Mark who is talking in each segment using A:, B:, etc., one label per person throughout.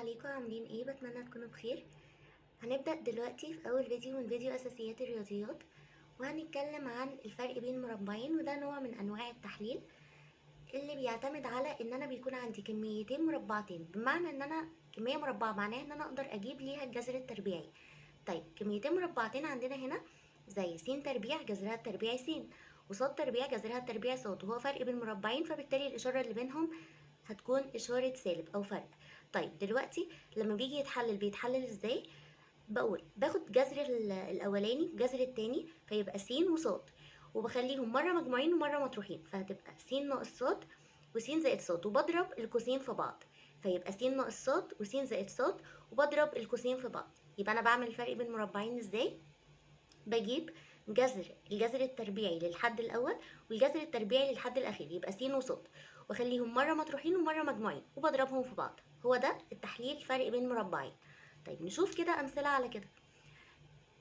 A: عليكم، عاملين ايه؟ بتمنى تكونوا بخير. هنبدأ دلوقتي في اول فيديو من فيديو اساسيات الرياضيات، وهنتكلم عن الفرق بين مربعين، وده نوع من انواع التحليل اللي بيعتمد على ان انا بيكون عندي كميتين مربعتين. بمعنى ان انا كمية مربعة معناها ان انا اقدر اجيب ليها الجذر التربيعي. طيب كميتين مربعتين عندنا هنا زي س تربيع جذرها التربيعي س، وص تربيع جذرها التربيعي ص، وهو فرق بين مربعين، فبالتالي الاشارة اللي بينهم هتكون اشارة سالب او فرق. طيب دلوقتي لما بيجي يتحلل بيتحلل ازاي؟ باخد جذر الاولاني والجذر التاني فيبقى س وص، وبخليهم مره مجموعين ومره مطروحين، فهتبقى س ناقص ص وس زائد ص، وبضرب القوسين في بعض فيبقى س ناقص ص وس زائد ص، وبضرب القوسين في بعض. يبقى انا بعمل الفرق بين مربعين ازاي؟ بجيب الجذر التربيعي للحد الاول والجذر التربيعي للحد الاخير، يبقى س وص، واخليهم مره مطروحين ومره مجموعين وبضربهم في بعض. هو ده التحليل فرق بين مربعين. طيب نشوف كده امثله على كده.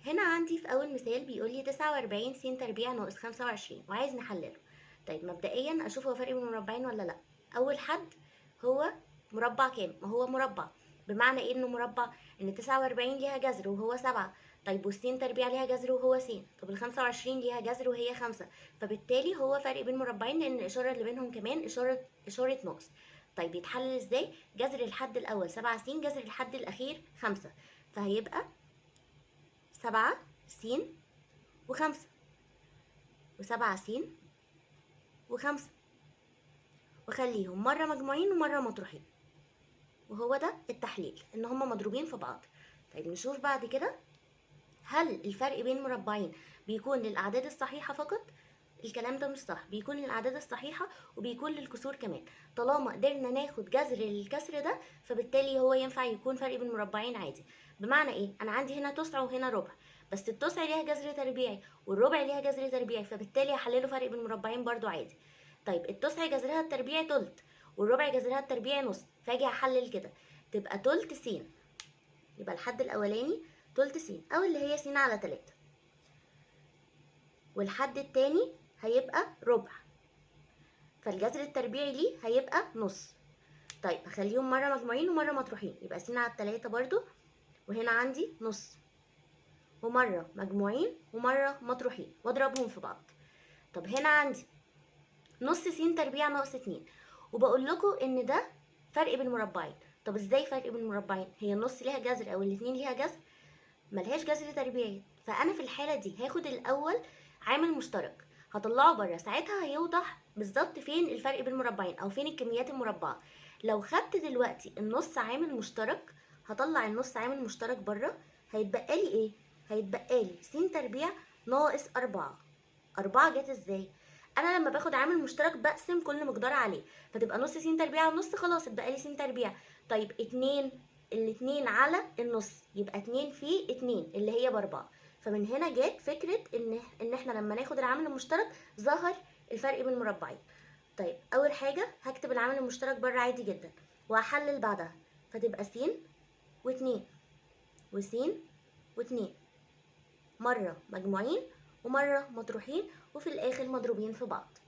A: هنا عندي في اول مثال بيقول لي 49 س تربيع ناقص 25 وعايز نحلله. طيب مبدئيا اشوف هو فرق بين مربعين ولا لا. اول حد هو مربع كام؟ ما هو مربع. بمعنى ايه انه مربع؟ ان 49 ليها جذر وهو 7. طيب والسين تربيع ليها جذر وهو س. طب ال 25 ليها جذر وهي 5، فبالتالي هو فرق بين مربعين لان الاشاره اللي بينهم كمان اشاره ناقص. طيب يتحلل ازاي؟ جذر الحد الاول 7 س، جذر الحد الاخير 5، فهيبقى 7 س و5 و7 س و5، وخليهم مرة مجموعين ومرة مطروحين، وهو ده التحليل ان هما مضروبين في بعض. طيب نشوف بعد كده، هل الفرق بين مربعين بيكون للأعداد الصحيحة فقط؟ الكلام ده مش صح، بيكون للأعداد الصحيحة وبيكون للكسور كمان. طالما قدرنا ناخد جذر الكسر ده فبالتالي هو ينفع يكون فرق بين مربعين عادي. بمعنى ايه؟ انا عندي هنا تسعة وهنا ربع، بس التسعة ليها جذر تربيعي والربع ليها جذر تربيعي، فبالتالي هحلله فرق بين مربعين برضو عادي. طيب التسعة جذرها التربيعي تلت والربع جذرها التربيعي نص، فاجي احلل كده تبقى تلت س، يبقى الحد الاولاني تلت س او اللي هي س على 3، والحد التاني هيبقى ربع، فالجذر التربيعي ليه هيبقى نص. طيب هخليهم مرة مجموعين ومرة مطروحين، يبقى س على 3 برضو، وهنا عندي نص، ومرة مجموعين ومرة مطروحين واضربهم في بعض. طب هنا عندي نص س تربيع ناقص 2، وبقول لكم ان ده فرق بين مربعين. طب ازاي فرق بين مربعين؟ هي النص ليها جذر او الاتنين ليها جذر؟ ملهاش جذر تربيعي، فانا في الحاله دي هاخد الاول عامل مشترك هطلعه بره، ساعتها هيوضح بالظبط فين الفرق بين مربعين او فين الكميات المربعه. لو خدت دلوقتي النص عامل مشترك هطلع النص عامل مشترك بره، هيتبقى لي ايه؟ هيتبقى لي س تربيع ناقص 4. 4 جت ازاي؟ انا لما باخد عامل مشترك بقسم كل مقدار عليه، فتبقى نص س تربيع ونص، خلاص اتبقى لي س تربيع. طيب 2، الاتنين على النص يبقى 2 في 2 اللي هي ب4. فمن هنا جت فكرة ان احنا لما ناخد العامل المشترك ظهر الفرق بين المربعين. طيب اول حاجة هكتب العامل المشترك بره عادي جدا وهحلل بعدها، فتبقى س و2 وس و2، مرة مجموعين ومرة مطروحين وفي الاخر مضروبين في بعض.